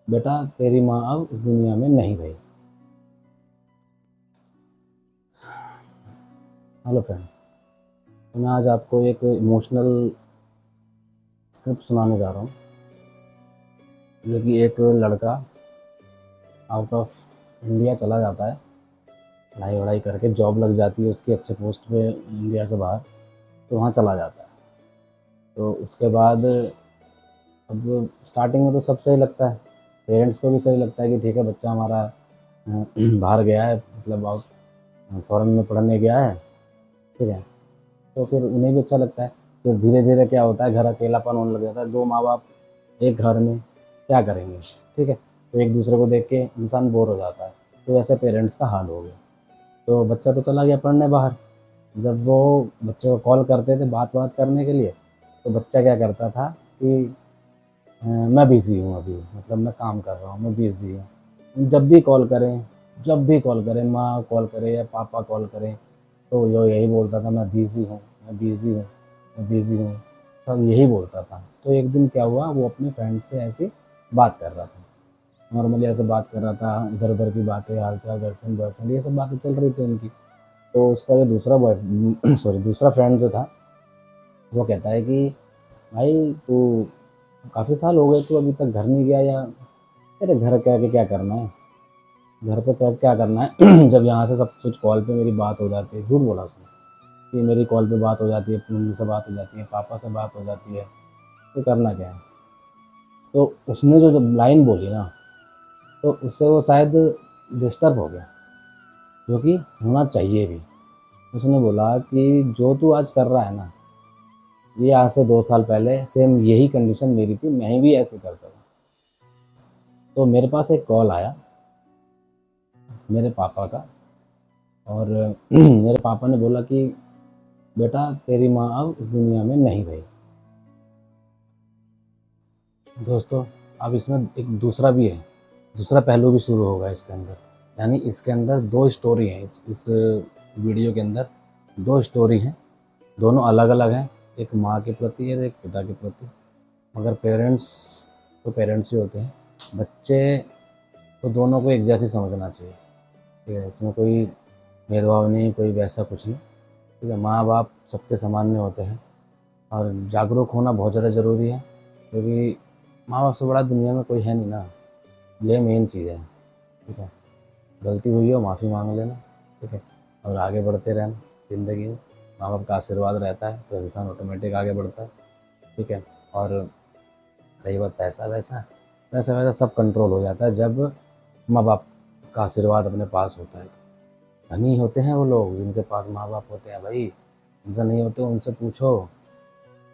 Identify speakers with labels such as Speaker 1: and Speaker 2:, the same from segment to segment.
Speaker 1: बेटा तेरी माँ अब इस दुनिया में नहीं रही। हेलो फ्रेंड, तो मैं आज आपको एक इमोशनल स्क्रिप्ट सुनाने जा रहा हूँ, जो कि एक लड़का आउट ऑफ इंडिया चला जाता है, पढ़ाई वढ़ाई करके जॉब लग जाती है उसकी अच्छे पोस्ट पे इंडिया से बाहर, तो वहाँ चला जाता है। तो उसके बाद अब स्टार्टिंग में तो सब सही लगता है, पेरेंट्स को भी सही लगता है कि ठीक है बच्चा हमारा बाहर गया है, मतलब आउट फॉरेन में पढ़ने गया है, ठीक है। तो फिर उन्हें भी अच्छा लगता है। फिर धीरे धीरे क्या होता है, घर अकेलापन होने लग जाता है। दो माँ बाप एक घर में क्या करेंगे, ठीक है। तो एक दूसरे को देख के इंसान बोर हो जाता है। तो ऐसे पेरेंट्स का हाल हो गया। तो बच्चा तो चला गया पढ़ने बाहर। जब वो बच्चे को कॉल करते थे बात बात करने के लिए, तो बच्चा क्या करता था कि मैं बिज़ी हूँ अभी, मतलब मैं काम कर रहा हूँ, मैं बिज़ी हूँ। जब भी कॉल करें, माँ कॉल करे या पापा कॉल करें, तो यो यही बोलता था मैं बिज़ी हूँ, मैं बिज़ी हूँ, मैं बिज़ी हूँ, सब यही बोलता था। तो एक दिन क्या हुआ, वो अपने फ्रेंड से ऐसी बात कर रहा था, नॉर्मली ऐसे बात कर रहा था, इधर उधर की बातें, हालचाल, गर्लफ्रेंड बॉयफ्रेंड, ये सब बातें चल रही थी उनकी। तो उसका जो दूसरा बॉय सॉरी दूसरा फ्रेंड जो था, वो कहता है कि भाई तू काफ़ी साल हो गए, तू अभी तक घर नहीं गया, या तेरे घर कह के क्या करना है, घर पे कह के क्या करना है जब यहाँ से सब कुछ कॉल पे मेरी बात हो जाती है। झूठ बोला उसने कि मेरी कॉल पे बात हो जाती है, अपनी मम्मी से बात हो जाती है, पापा से बात हो जाती है, तो करना क्या है। तो उसने जो जब लाइन बोली ना, तो उससे वो शायद डिस्टर्ब हो गया, जो कि होना चाहिए भी। उसने बोला कि जो तू आज कर रहा है ना, ये आज से 2 साल पहले सेम यही कंडीशन मेरी थी, मैं भी ऐसे करता था। तो मेरे पास एक कॉल आया मेरे पापा का, और मेरे पापा ने बोला कि बेटा तेरी माँ अब इस दुनिया में नहीं रही। दोस्तों, अब इसमें एक दूसरा भी है, दूसरा पहलू भी शुरू होगा इसके अंदर। यानी इसके अंदर दो स्टोरी हैं, इस वीडियो के अंदर दो स्टोरी हैं, दोनों अलग अलग हैं। एक माँ के प्रति और एक पिता के प्रति। मगर पेरेंट्स तो पेरेंट्स ही होते हैं, बच्चे तो दोनों को एक जैसे समझना चाहिए, ठीक है। इसमें कोई भेदभाव नहीं, कोई वैसा कुछ नहीं, ठीक है। माँ बाप सबके सामान्य होते हैं, और जागरूक होना बहुत ज़्यादा ज़रूरी है, क्योंकि माँ बाप से बड़ा दुनिया में कोई है नहीं ना। ये मेन चीज़ है, ठीक है। गलती हुई हो माफ़ी मांग लेना, ठीक है, और आगे बढ़ते रहना ज़िंदगी में। माँ बाप का आशीर्वाद रहता है तो इंसान ऑटोमेटिक आगे बढ़ता है, ठीक है। और रही बात पैसा वैसा, पैसा वैसा सब कंट्रोल हो जाता है जब माँ बाप का आशीर्वाद अपने पास होता है। धनी होते हैं वो लोग जिनके पास माँ बाप होते हैं भाई, जिनसे नहीं होते उनसे पूछो,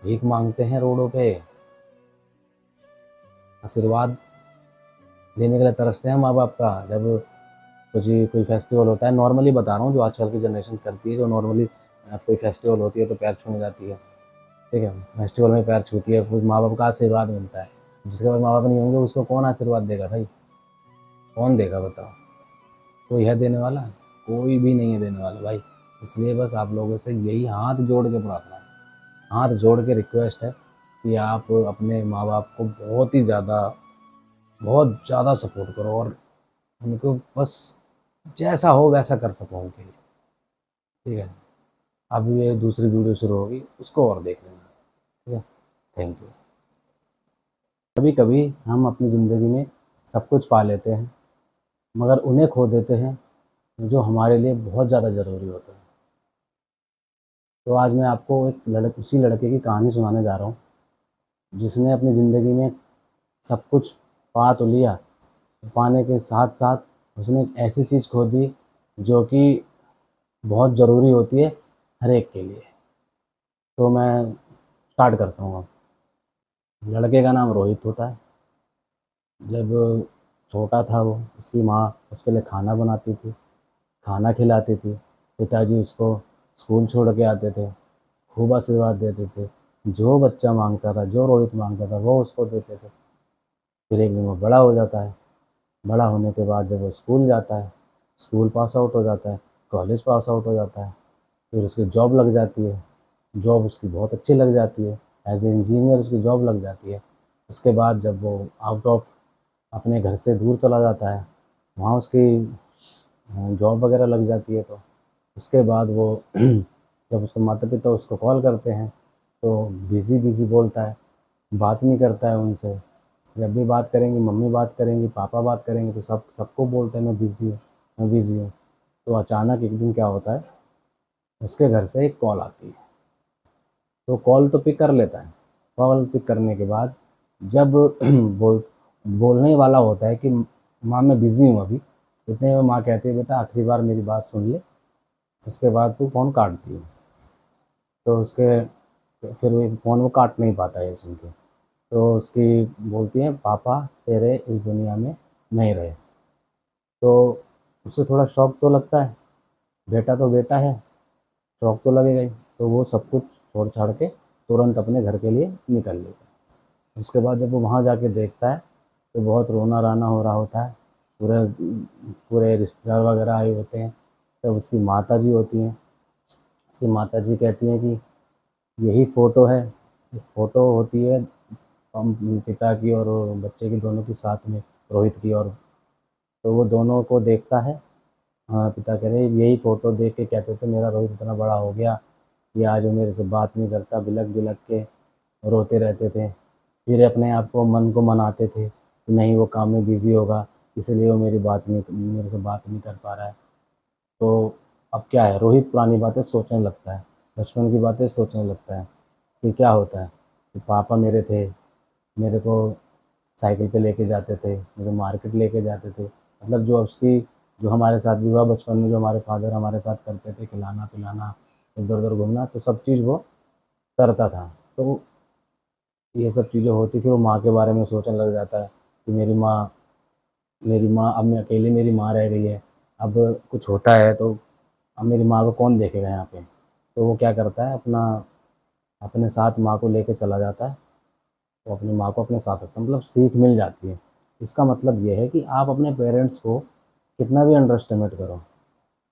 Speaker 1: भीख मांगते हैं रोडों पे, आशीर्वाद लेने के लिए तरसते हैं माँ बाप का। जब कुछ कोई फेस्टिवल होता है, नॉर्मली बता रहा हूँ जो आजकल की जनरेशन करती है, जो नॉर्मली कोई फेस्टिवल होती है तो पैर छूने जाती है, ठीक है। फेस्टिवल में पैर छूती है, कुछ माँ बाप का आशीर्वाद मिलता है। जिसके पास माँ बाप नहीं होंगे उसको कौन आशीर्वाद देगा भाई, कौन देगा बताओ। कोई है देने वाला? कोई भी नहीं है देने वाला भाई। इसलिए बस आप लोगों से यही हाथ जोड़ के प्रार्थना है, हाथ जोड़ के रिक्वेस्ट है कि आप अपने माँ बाप को बहुत ज़्यादा सपोर्ट करो, और उनको बस जैसा हो वैसा कर सको उनके लिए, ठीक है। अब ये दूसरी वीडियो शुरू होगी, उसको और देख लेना, ठीक है। Thank you. कभी कभी हम अपनी ज़िंदगी में सब कुछ पा लेते हैं, मगर उन्हें खो देते हैं जो हमारे लिए बहुत ज़्यादा ज़रूरी होता है। तो आज मैं आपको उसी लड़के की कहानी सुनाने जा रहा हूँ, जिसने अपनी ज़िंदगी में सब कुछ पा तो लिया, पाने के साथ साथ उसने एक ऐसी चीज़ खो दी जो कि बहुत ज़रूरी होती है हर एक के लिए। तो मैं स्टार्ट करता हूँ अब। लड़के का नाम रोहित होता है। जब छोटा था वो, उसकी माँ उसके लिए खाना बनाती थी, खाना खिलाती थी। पिताजी उसको स्कूल छोड़ के आते थे, खूब आशीर्वाद देते थे। जो बच्चा मांगता था, जो रोहित मांगता था, वो उसको देते थे। फिर एक दिन वो बड़ा हो जाता है। बड़ा होने के बाद जब वो स्कूल जाता है, स्कूल पास आउट हो जाता है, कॉलेज पास आउट हो जाता है, फिर उसकी जॉब लग जाती है। जॉब उसकी बहुत अच्छी लग जाती है, एज ए इंजीनियर उसकी जॉब लग जाती है। उसके बाद जब वो आउट ऑफ अपने घर से दूर चला जाता है, वहाँ उसकी जॉब वगैरह लग जाती है। तो उसके बाद वो जब उसके माता पिता उसको कॉल करते हैं तो बिज़ी बिज़ी बोलता है, बात नहीं करता है उनसे। जब भी बात करेंगी, मम्मी बात करेंगी, पापा बात करेंगे, तो सबको बोलते हैं मैं बिज़ी हूँ, मैं बिज़ी हूँ। तो अचानक एक दिन क्या होता है, उसके घर से एक कॉल आती है। तो कॉल तो पिक कर लेता है। कॉल पिक करने के बाद जब बोल बोलने वाला होता है कि माँ मैं बिज़ी हूँ अभी, इतने में माँ कहती है बेटा आखिरी बार मेरी बात सुन ले, उसके बाद तू फ़ोन काट दियो। तो उसके फिर वो फ़ोन वो काट नहीं पाता है ये सुन के। तो उसकी बोलती है पापा तेरे इस दुनिया में नहीं रहे। तो उसे थोड़ा शौक तो लगता है, बेटा तो बेटा है, शौक तो लगेगा ही। तो वो सब कुछ छोड़ छाड़ के तुरंत अपने घर के लिए निकल लेता है। उसके बाद जब वो वहाँ जाके देखता है तो बहुत रोना राना हो रहा होता है। पूरे पूरे रिश्तेदार वगैरह आए होते हैं। तब उसकी माता जी होती हैं, उसकी माता जी कहती हैं कि यही फ़ोटो है। एक फ़ोटो होती है हम पिता की और बच्चे की दोनों की साथ में, रोहित की। और तो वो दोनों को देखता है। हाँ, पिता कह रहे यही फ़ोटो देख के कहते थे मेरा रोहित इतना बड़ा हो गया, ये आज वो मेरे से बात नहीं करता, बिलख बिलख के रोते रहते थे। फिर अपने आप को मन को मनाते थे कि नहीं वो काम में बिज़ी होगा, इसलिए वो मेरे से बात नहीं कर पा रहा है। तो अब क्या है, रोहित पुरानी बातें सोचने लगता है, बचपन की बातें सोचने लगता है कि क्या होता है कि पापा मेरे थे, मेरे को साइकिल पे लेके जाते थे, मुझे मार्केट लेके जाते थे। मतलब जो हमारे साथ भी हुआ बचपन में, जो हमारे फादर हमारे साथ करते थे, खिलाना पिलाना, इधर उधर घूमना, तो सब चीज़ वो करता था। तो ये सब चीज़ें होती थी, वो माँ के बारे में सोचने लग जाता है कि मेरी माँ अब मैं अकेली, मेरी माँ रह गई है। अब कुछ होता है तो अब मेरी माँ को कौन देखेगा यहाँ पे। तो वो क्या करता है, अपने साथ माँ को लेके चला जाता है। वो अपनी माँ को अपने साथ रखता है, मतलब सीख मिल जाती है। इसका मतलब ये है कि आप अपने पेरेंट्स को कितना भी अंडर एस्टिमेट करो,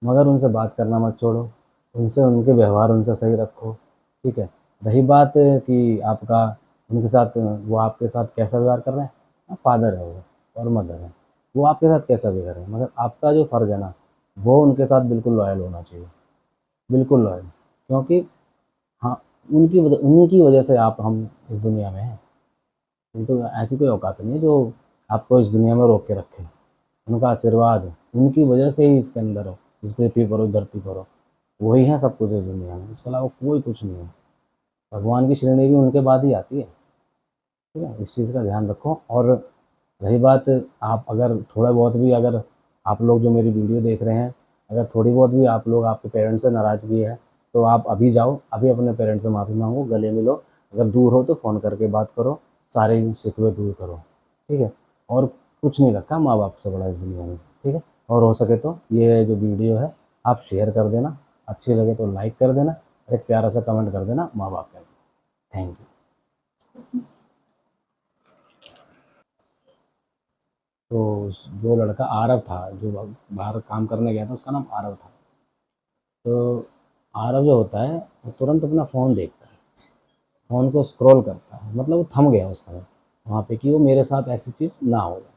Speaker 1: मगर उनसे बात करना मत छोड़ो। उनके व्यवहार उनसे सही रखो, ठीक है। रही बात कि आपका उनके साथ वो आपके साथ कैसा व्यवहार कर रहे हैं, फादर है वो और मदर है, वो आपके साथ कैसा भी करें, मगर आपका जो फ़र्ज़ है ना, वो उनके साथ बिल्कुल लॉयल होना चाहिए, बिल्कुल लॉयल। क्योंकि हाँ, उन्हीं की वजह से आप हम इस दुनिया में हैं। नहीं तो ऐसी कोई औकात नहीं है जो आपको इस दुनिया में रोक के रखे। उनका आशीर्वाद है, उनकी वजह से ही इसके अंदर हो, इस पृथ्वी पर हो, धरती पर हो। वही है सब कुछ इस दुनिया में, इसके अलावा कोई कुछ नहीं है। भगवान की श्रेणी भी उनके बाद ही आती है, ठीक है। इस चीज़ का ध्यान रखो। और रही बात, आप अगर थोड़ा बहुत भी, अगर आप लोग जो मेरी वीडियो देख रहे हैं, अगर थोड़ी बहुत भी आप लोग आपके पेरेंट्स से नाराज़गी है, तो आप अभी जाओ, अभी अपने पेरेंट्स से माफ़ी मांगो, गले मिलो। अगर दूर हो तो फ़ोन करके बात करो, सारे शिकवे दूर करो, ठीक है। और कुछ नहीं रखा माँ बाप से बड़ा इस दुनिया में, ठीक है। और हो सके तो ये जो वीडियो है आप शेयर कर देना, अच्छी लगे तो लाइक कर देना, एक प्यारा सा कमेंट कर देना माँ बाप के लिए। Thank you. तो जो लड़का आरव था, जो बाहर काम करने गया था, उसका नाम आरव था। तो आरव जो होता है वो तुरंत अपना फ़ोन देखता है, फ़ोन को स्क्रॉल करता है, मतलब वो थम गया उस समय वहाँ पे कि वो मेरे साथ ऐसी चीज़ ना हो जाए,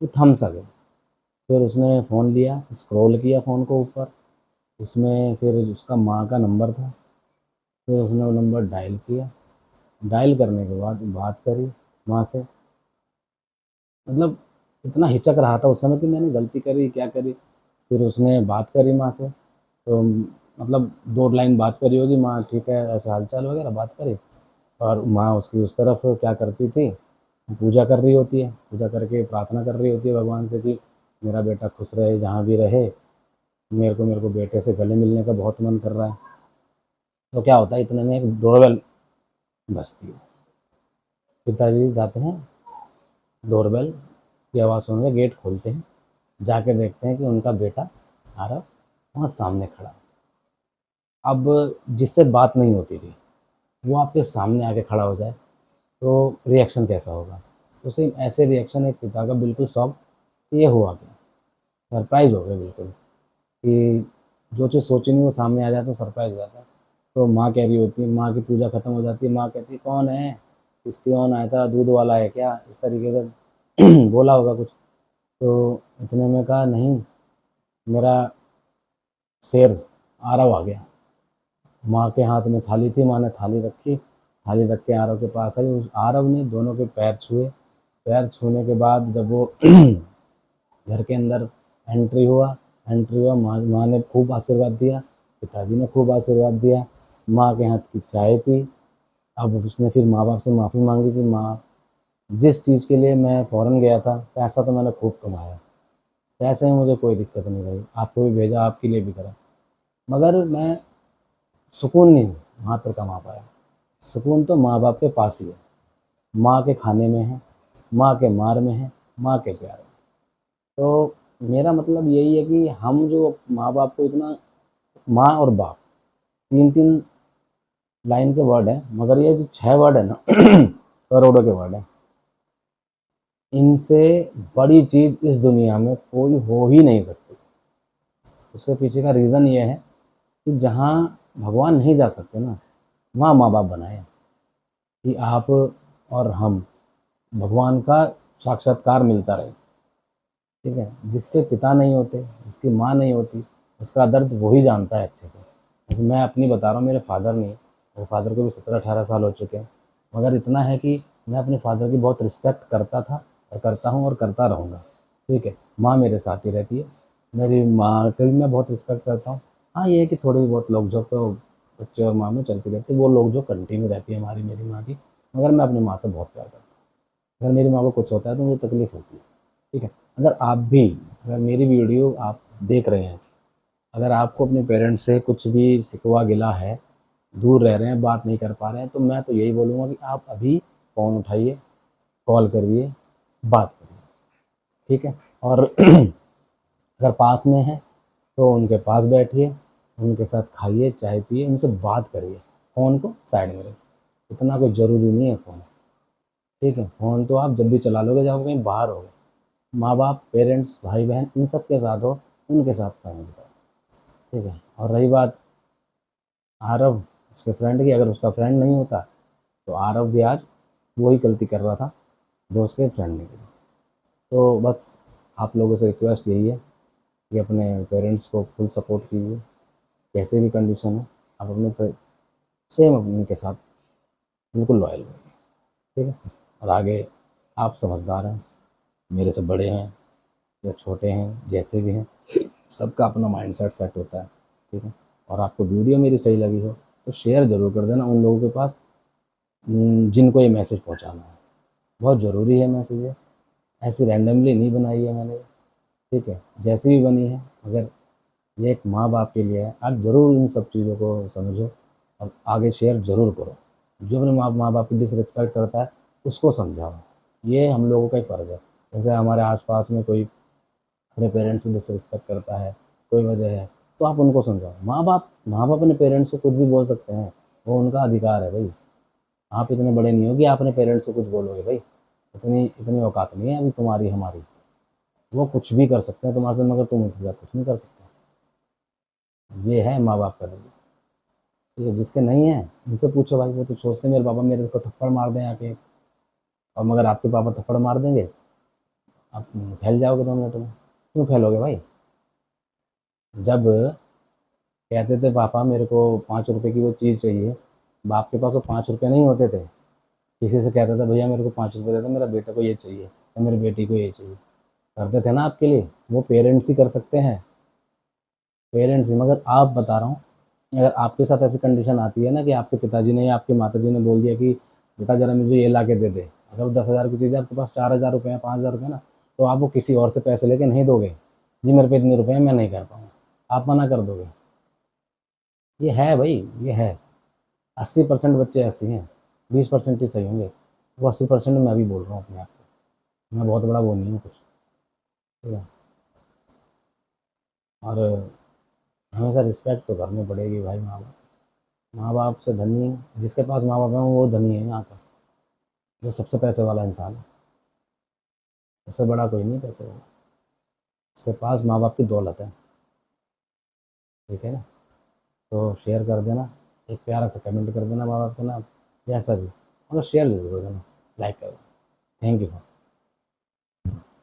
Speaker 1: वो थम सके। फिर उसने फ़ोन लिया, स्क्रॉल किया फ़ोन को ऊपर, उसमें फिर उसका माँ का नंबर था। फिर उसने वो नंबर डायल किया, डायल करने के बाद बात करी माँ से। मतलब इतना हिचक रहा था उस समय कि मैंने गलती करी, क्या करी। फिर उसने बात करी माँ से, तो मतलब 2 लाइन बात करी होगी, माँ ठीक है ऐसे हाल-चाल वगैरह बात करी। और माँ उसकी उस तरफ क्या करती थी, पूजा कर रही होती है, पूजा करके प्रार्थना कर रही होती है भगवान से कि मेरा बेटा खुश रहे, जहाँ भी रहे, मेरे को बेटे से गले मिलने का बहुत मन कर रहा है। तो क्या होता है, इतने में एक डोरबेल बजती है। पिताजी जाते हैं, डोरबेल की आवाज़ सुन के गेट खोलते हैं, जाके देखते हैं कि उनका बेटा आरव वहाँ सामने खड़ा है। अब जिससे बात नहीं होती थी, वो आपके सामने आके खड़ा हो जाए तो रिएक्शन कैसा होगा। तो सेम ऐसे रिएक्शन एक पिता का बिल्कुल शॉक, ये हुआ क्या, सरप्राइज़ हो गए बिल्कुल, कि जो चीज़ सोची नहीं वो सामने आ जाए तो सरप्राइज़ हो जाता है। तो माँ कह रही होती है, माँ की पूजा खत्म हो जाती है, माँ कहती है कौन है, किसके कौन आया था, दूध वाला है क्या, इस तरीके से बोला होगा कुछ। तो इतने में कहा नहीं, मेरा शेर आरव आ गया। माँ के हाथ में थाली थी, माँ ने थाली रखी, थाली रख के आरव के पास आई। उस आरव ने दोनों के पैर छुए। पैर छूने के बाद जब वो घर के अंदर एंट्री हुआ, माँ ने खूब आशीर्वाद दिया, पिताजी ने खूब आशीर्वाद दिया, माँ के हाथ की चाय पी। अब उसने फिर माँ बाप से माफ़ी मांगी कि माँ, जिस चीज़ के लिए मैं फ़ॉरेन गया था, पैसा तो मैंने खूब कमाया, पैसे में मुझे कोई दिक्कत नहीं रही, आपको भी भेजा, आपके लिए भी करा, मगर मैं सुकून नहीं वहाँ पर कमा पाया। सुकून तो माँ बाप के पास ही है, माँ के खाने में है, माँ के मार में है, माँ के प्यार में। तो मेरा मतलब यही है कि हम जो माँ बाप को इतना, माँ और बाप तीन तीन लाइन के वर्ड हैं, मगर ये जो 6 वर्ड है ना करोड़ों के वर्ड हैं। इनसे बड़ी चीज़ इस दुनिया में कोई हो ही नहीं सकती। उसके पीछे का रीज़न ये है कि जहाँ भगवान नहीं जा सकते ना, वहाँ माँ बाप बनाए, कि आप और हम भगवान का साक्षात्कार मिलता रहे। ठीक है, जिसके पिता नहीं होते, जिसकी माँ नहीं होती, उसका दर्द वही जानता है अच्छे से। जैसे मैं अपनी बता रहा हूँ, मेरे फादर नहीं, मेरे फादर को भी 17-18 साल हो चुके हैं, मगर इतना है कि मैं अपने फादर की बहुत रिस्पेक्ट करता था और करता हूँ और करता रहूँगा। ठीक है, माँ मेरे साथ ही रहती है, मेरी माँ की भी मैं बहुत रिस्पेक्ट करता हूँ। हाँ, ये है कि थोड़ी बहुत लोग जो तो बच्चे और माँ में चलती रहती है, वो लोग जो कंटिन्यू रहती है हमारी मेरी माँ की, मगर मैं अपनी माँ से बहुत प्यार करता हूँ। अगर मेरी माँ को कुछ होता है तो मुझे तकलीफ़ होती है। ठीक है, अगर आप भी, अगर मेरी वीडियो आप देख रहे हैं, अगर आपको अपने पेरेंट्स से कुछ भी शिकवा गिला है, दूर रह रहे हैं, बात नहीं कर पा रहे हैं, तो मैं तो यही बोलूँगा कि आप अभी फ़ोन उठाइए, कॉल करिए, बात करिए। ठीक है, और अगर पास में है तो उनके पास बैठिए, उनके साथ खाइए, चाय पिए, उनसे बात करिए, फ़ोन को साइड में रखिए। इतना कोई ज़रूरी नहीं है फ़ोन। ठीक है, फ़ोन तो आप जब भी चला लोगे जब आप कहीं बाहर होगे। माँ बाप, पेरेंट्स, भाई बहन, इन सब के साथ हो, उनके साथ समय बिताओ। ठीक है, और रही बात आरव, उसके फ्रेंड की, अगर उसका फ्रेंड नहीं होता तो आरव भी आज वही गलती कर रहा था जो उसके फ्रेंड ने की। तो बस आप लोगों से रिक्वेस्ट यही है कि अपने पेरेंट्स को फुल सपोर्ट कीजिए, कैसे भी कंडीशन हो, आप अपने सेम उनके साथ बिल्कुल लॉयल रहिए। ठीक है, और आगे आप समझदार हैं, मेरे से बड़े हैं या छोटे हैं, जैसे भी हैं, सबका अपना माइंडसेट सेट होता है। ठीक है, और आपको वीडियो मेरी सही लगी हो तो शेयर ज़रूर कर देना उन लोगों के पास जिनको ये मैसेज पहुंचाना है। बहुत ज़रूरी है मैसेज ये, ऐसी रैंडमली नहीं बनाई है मैंने। ठीक है, जैसी भी बनी है, अगर ये एक माँ बाप के लिए है, आप ज़रूर इन सब चीज़ों को समझो और आगे शेयर ज़रूर करो। जो अपने माँ बाप की डिसरिस्पेक्ट करता है उसको समझाओ, ये हम लोगों का ही फ़र्ज़ है। जैसे हमारे आसपास में कोई अपने पेरेंट्स की डिसरिस्पेक्ट करता है, कोई वजह है, तो आप उनको समझाओ। माँ बाप अपने पेरेंट्स को कुछ भी बोल सकते हैं, वो उनका अधिकार है भाई। आप इतने बड़े नहीं हो कि आप अपने पेरेंट्स से कुछ बोलोगे भाई, इतनी इतनी औकात नहीं है अभी तुम्हारी हमारी। वो कुछ भी कर सकते हैं तुम्हारे से, मगर तुम उनके साथ कुछ नहीं कर सकते। ये है माँ बाप का रवैया। ठीक है, जिसके नहीं है उनसे पूछो भाई, वो तो सोचते हैं मेरे पापा मेरे को थप्पड़ मार दें आके, और मगर आपके पापा थप्पड़ मार देंगे, आप फैल जाओगे 2 मिनट में। क्यों फैलोगे भाई? जब कहते थे पापा मेरे को 5 रुपए की वो चीज़ चाहिए, बाप के पास वो 5 रुपए नहीं होते थे, किसी से कहता था भैया मेरे को 5 रुपए दे दो, मेरा बेटे को ये चाहिए या मेरी बेटी को ये चाहिए। करते थे ना आपके लिए, वो पेरेंट्स ही कर सकते हैं, पेरेंट्स ही। मगर आप बता रहा हूँ, अगर आपके साथ ऐसी कंडीशन आती है ना कि आपके पिताजी ने या आपके माताजी ने बोल दिया कि बेटा जरा मुझे ये ला के दे दे, अगर वो 10,000 की चीज़ है, आपके पास 4,000 रुपये हैं, 5,000 रुपये ना, तो आप वो किसी और से पैसे लेके नहीं दोगे, जी मेरे पे इतने रुपए हैं मैं नहीं कर पाऊँगा, आप मना कर दोगे। ये है भाई, ये है। 80% बच्चे ऐसे हैं, 20% ही सही होंगे, वो 80% मैं भी बोल रहा हूँ अपने आप को, मैं बहुत बड़ा वो नहीं हूँ कुछ। ठीक है, और हमेशा रिस्पेक्ट तो करनी पड़ेगी भाई। माँ बाप से धनी, जिसके पास माँ बाप है वो धनी है यहाँ का, जो सबसे पैसे वाला इंसान है, उससे बड़ा कोई नहीं पैसे वाला, उसके पास माँ बाप की दौलत है। ठीक है ना, तो शेयर कर देना, एक प्यारा सा कमेंट कर देना माँ बाप के नाम, जैसा भी, मगर शेयर जरूर कर देना, लाइक कर देना। Thank you.